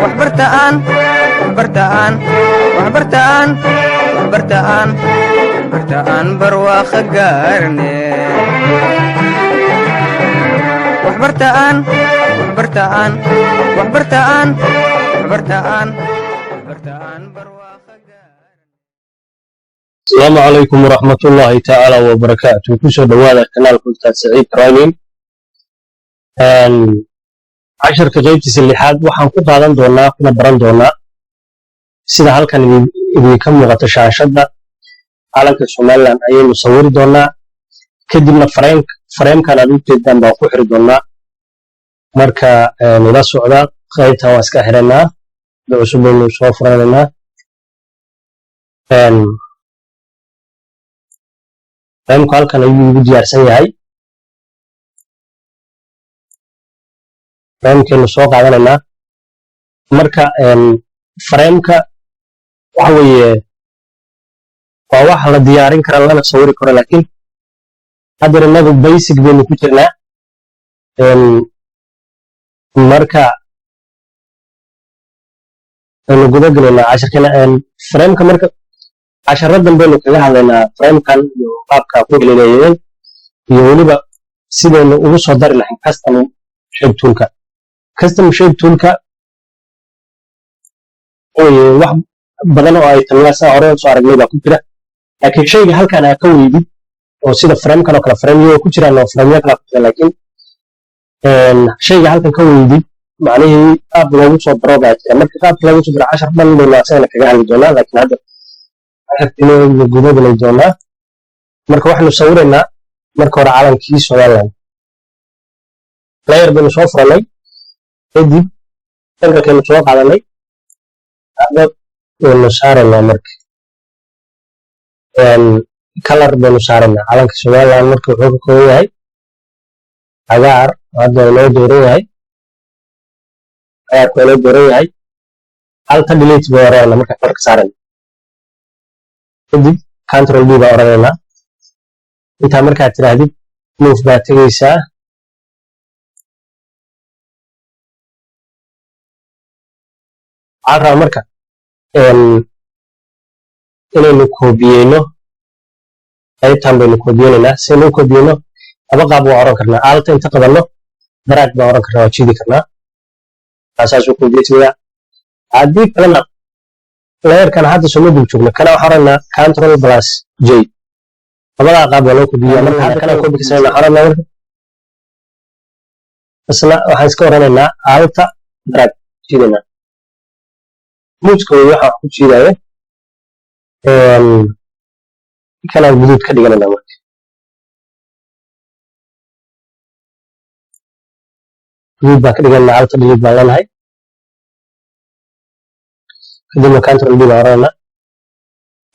waxbartaan waxbartaan waxbartaan waxbartaan waxbartaan barwaaqo gaarne waxbartaan waxbartaan waxbartaan waxbartaan waxbartaan barwaaqo gaarne. السلام عليكم ورحمة الله تعالى وبركاته. كسر دوالة كنال كنت سعيد رايمين عشر كغيبتي اللحاد وحن كنت هذا دونا كنا بران دونا سيدا هالكان إذا كم مغطى شاشدة عالم كسومالان أي مصور دونا كدبنا فريم كان أدوك جدا باقوحر دونا مركا نلا سعودة غيبتها واسكا حرنا بعصوبين وصوفرنا فريمك هالكان أيو diyaarsan yahay فريمكينو soo qaadanayna marka فريمka waxa weeye waa wax la diyaarin karo lana sawiri karo laakiin hadda inagu basic baynu ku jirnaa marka aynu guda galaynaa casharkana فريمka marka casharadan baynu kaga hadlaynaa فريمkan iyo qaabka ku leeyahay iyo waliba sidaynu ugu soo dari lahayn custom shape toolka wax badan oo ay talwaasa hore soo aragnay baa ku jira laakiin shayga halkan ka weydid oo sida frame-kan oo kale frame-yo ku jiraan oo frame-yo kala ku jira laakiin shayga halkan ka weydid macnaheedu qaab loogu soo daro baa jira marka qaabka loogu soo daro cashar dhan baynu asagana kaga hadli doonaa laakiin hadda casharkeenna gudaha galay doonaa marka waxaanu sawiraynaa marka hore calankii Soomaaliland layer baynu soo furanay kadib dalkeenu soo qaadanay hadda waynu saaraynaa marka color baynu saaraynaa calanka Soomaaliland marka wuxuu ka kooban yahay cagaar hadda inoo dooran yahay cagaarku inoo dooran yahay halka delete baa oranayna marka farka saaraynaa kadib control D baa oranayna inta markaad tiraahdid move baa tegaysaa عارف مركا إنه كوبينو أي تام بينو كوبينو لا سينو كوبينو أبغى أبو عرق كرنا عالت أنت قبله درات بعرق كرنا وشيدي كرنا أساسه كوبيت ويا عادي كلنا غير كان هذا سمو بيشوفنا كنا حرنا كنترول بلاس جي أبغى أقابله كوبيا مركا هذا كنا كوبي كسرنا حرنا مركا بس لا وحنسكورنا لنا عالت درات شيدنا muudkooda waxa ku jiidaya kana guduud ka dhiganayna marka guduud baa ka dhiganayna alta guduud baa leenahay kadibna control D baa oranayna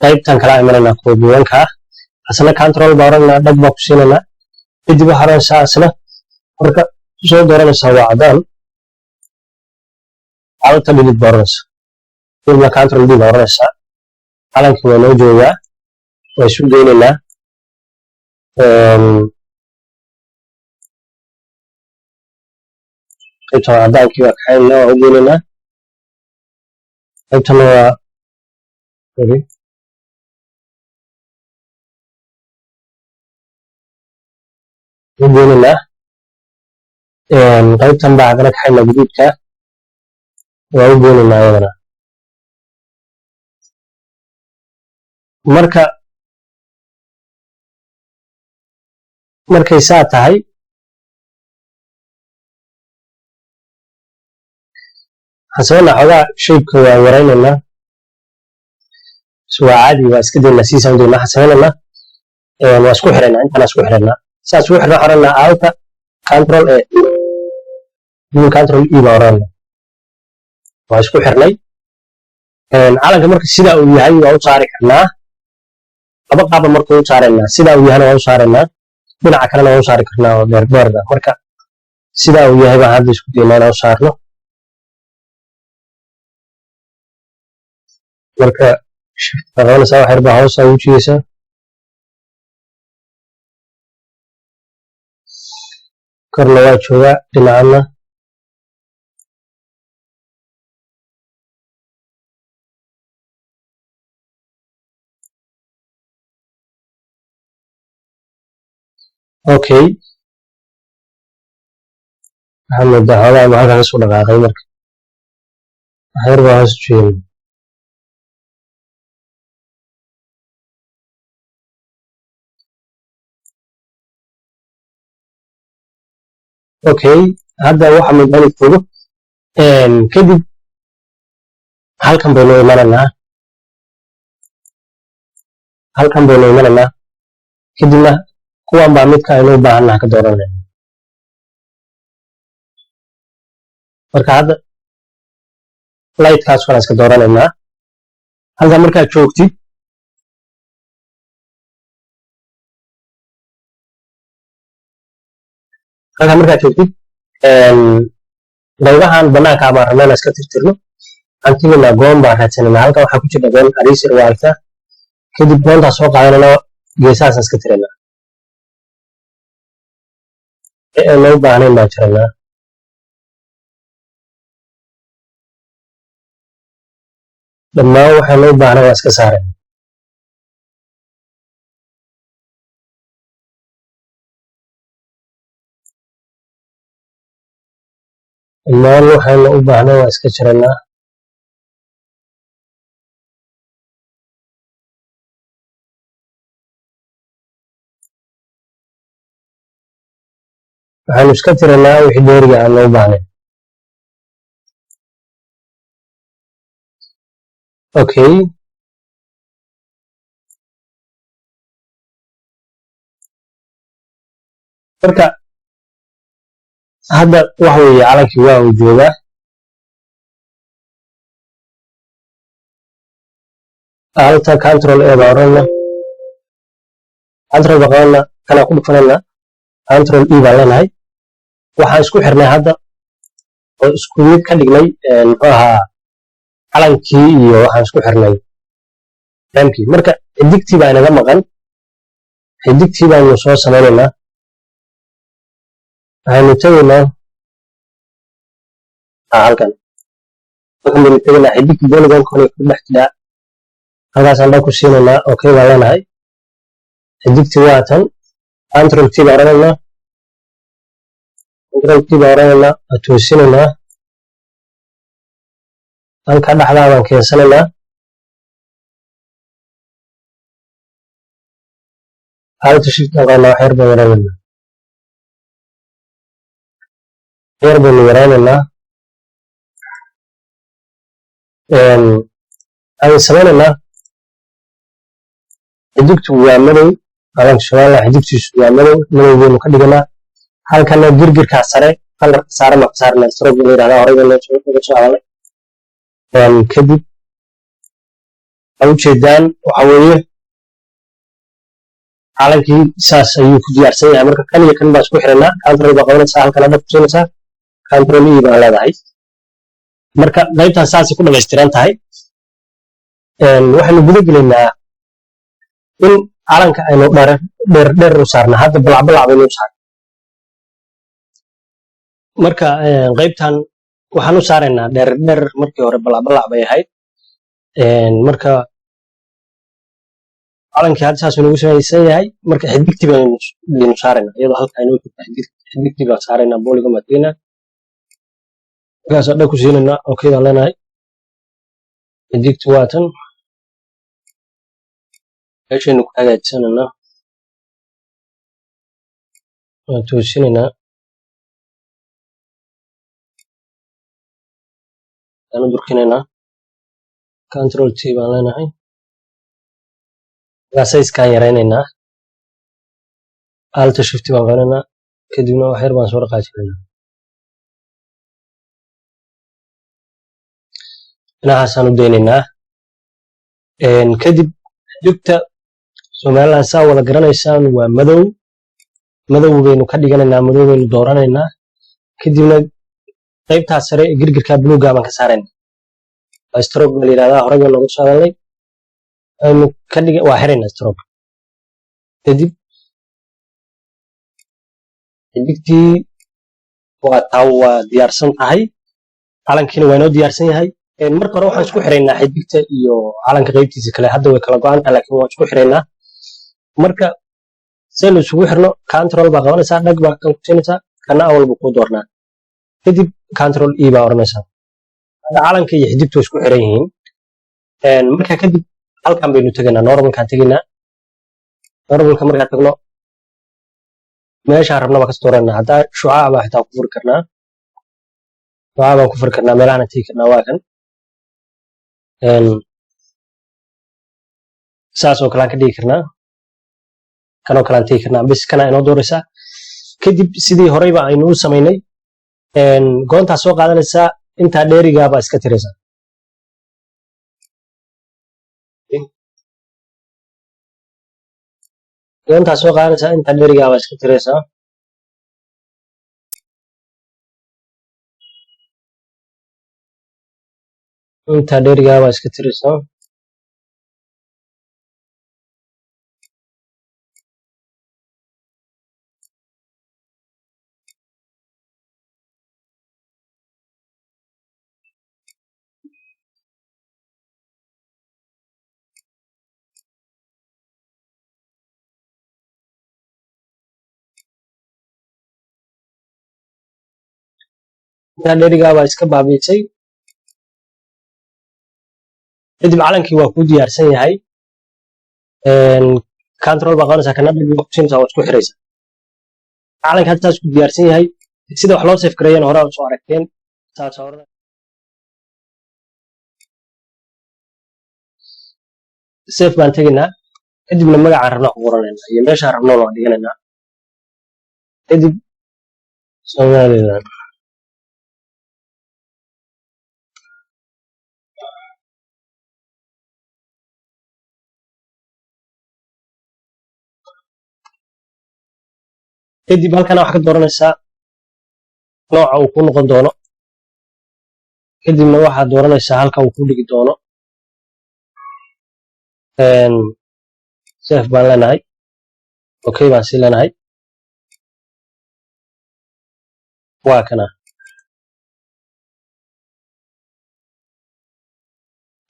qaybtan kala imanayna koobiyanka asna control baa oranayna dhag baa ku siinayna kadib waxa oranaysaa asna marka soo dooranaysaa waa cadaan alta guduud baa oranaysaa كل كانترول دي بورسا على كي ولو جوجا ويسو ديننا ايتو عدان كي وكاين لو ديننا ايتو لو ديننا قيبتن بعد حيلا جديدك وديننا ايضا markay saa tahay hasana xogaa shaybka waa wareynayna soo caadi waa iska deena si sawdayna hasanana waa isku xirayna inta isku xirayna saas u xirayna alta control A control E baa oranayna waa isku xirnay calanka marka sida uu yahay waa u saari karnaa laba qaab marka u saaraynaa sida uu yahay waa u saaraynaa dhinaca kalena waa u saari karnaa oo dheer marka sida uu yahay baa hadda isku daynaa u saarno marka shaqada soo xirba hoos u jiisa korna waa jooga dhinacana okay waxaan moodaa xogaa ama halkan kasoo dhaqaaqay marka waxyar baa hoos u jeedin okay hadda waxa moodaa inuu joogo kadib halkan baynu imanaynaa kadibna kuwan baa midka aynu u baahannaha ka dooranayna marka hadda lightkaas waan iska dooranaynaa halkan markaad joogtid qaybahan banaanka baan rabnaa inaan iska tirtirno waxaan tegaynaa goon baan raadsanayna halkan waxaa ku jirta goon eraser waa alta kadib goontaas soo qaadanayna geesahaasaan iska tiraynaa ee aan loo baahnayn baan jiraynaa dhammaan waxaan loo baahnay waa iska saarayna dhammaan waxaan u baahnay waa iska jiraynaa waxaanu iska tiraynaa wixii dheeriga aan loo baahnayn okay marka hadda waxa weeye calankii waa uu joogaa alta control e baa oranna control baa qabanna kanaa ku dhufanayna control e baan leenahay waxaan isku xirnay hadda oo isku mid ka dhignay muxuu ahaa calankii iyo waxaan isku xirnay ramkii marka xidigtii baa inaga maqan xidigtii baanu soo samaynaynaa waxaynu tegaynaa halkan waxaan baynu tegaynaa xidigtii boligonkole ku dhex jiraa halkaasaan dhan ku siinaynaa okay baan leenahay xidigtii waa tan control t baan oranaynaa waa toosinaynaa halka dhexdaa baan keensanaynaa halta shift baan qabanaa wax yar baan yaraynaynaa yar baynu yaraynaynaa aan samaynaynaa xidigtu waa madow calanka somaliland xidigtiisu waa madow baynu ka dhiganaa halkana girgirkaa sare kalarka saaran baan ka saarnaa stroke la yidhahdaa horeyba loo soo hadalay kadib waxaa ujeedaan waxa weeye calankii saas ayuu ku diyaarsan yahay marka kan iyo kan baa isku xiranaa control baa qabanaysaa halkan hadda kusiinaysaa control e baan leedahay marka qaybtan saasay ku dhamaystiran tahay waxaynu guda gelaynaa in calanka aynu dheer u saarnaa hadda balacbalac baynu u saarnaa marka qaybtan waxaan u saaraynaa dheer markii hore balacbalac bay ahayd marka calankii hadda saas nagu samaysan yahay marka xidigtii baynu saaraynaa iyadoo halka aynoo jirta xidigtii baan saaraynaa booliga maadgeynaa markaasaan dhan ku siinaynaa okay baan leenahay xidigtu waa tan meeshaynu ku hagaajisanaynaa waan toosinaynaa waanu durkinaynaa control t baan leenahay markaasay iskaan yaraynaynaa alta shift baan qabanaynaa kadibna wax yar baan soo dhaqaajinaynaa dhinacaasaan u daynaynaa kadib xigta somaliland saa wada garanaysaan waa madow baynu ka dhiganaynaa madow baynu dooranaynaa kadibna qaybtaas sare ee girgirka buluuga baan ka saaraynaa waa stroke la yidhahdaa horey baan noogu soo hadalnay aynu ka dhiga waa xiraynaa stroke kadib xidigtii waa diyaarsan tahay calankiina waa inoo diyaarsan yahay marka hore waxaan isku xiraynaa xidigta iyo calanka qaybtiisa kale hadda way kala go-an tahay laakiin waan isku xiraynaa marka سين isugu xirno control baa qabanaysaa dhag baa kan ku siinaysaa kana awal buu ku doornaa kadib control e baa oranaysaa calanka iyo xidibtu isku xiran yihiin marka kadib halkan baynu tegaynaa normalkaan tegaynaa normalka markaan tagno meeshaan rabnaba ka dooranaa haddaa shucaac baa xitaa ku furi karnaa shucaac baan ku furi karnaa meelahan tegi karnaa waa kan saas oo kale aan ka dhigi karnaa kanoo kale aan tegi karnaa bis kana inoo dooraysaa kadib sidii horeyba aynu u samaynay goontaa soo qaadanaysaa intaa dheerigaa baa iska tiraysaa goontaa soo qaadanaysaa intaa dheerigaa baa iska tiraysaa intaa dheerigaa baa iska tiraysaa intaa dheerigaa baa iska baabiisay kadib calankii waa kuu diyaarsan yahay control baa qabanaysaa kana dhag baa ku siinaysaa waa isku xiraysaa calanka hadda saas ku diyaarsan yahay sida wax loo save gareeyana hore aad soo aragteen saas hore save baan tegaynaa kadibna magacaan rabnaa ku qoranaynaa iyo meeshaan rabnaa waan dhiganaynaa kadib Somaliland kadib halkana waxaa ka dooranaysaa nooca uu ku noqon doono kadibna waxaad dooranaysaa halka uu ku dhigi doono save baan leenahay okay baan sii leenahay waa kana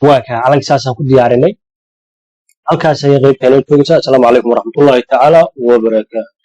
waa kaa calanka saasaan ku diyaarinay halkaas ayay qaybta inoo joogaysaa asalaamu calaykum waraxmatullaahi tacaala wabarakaatu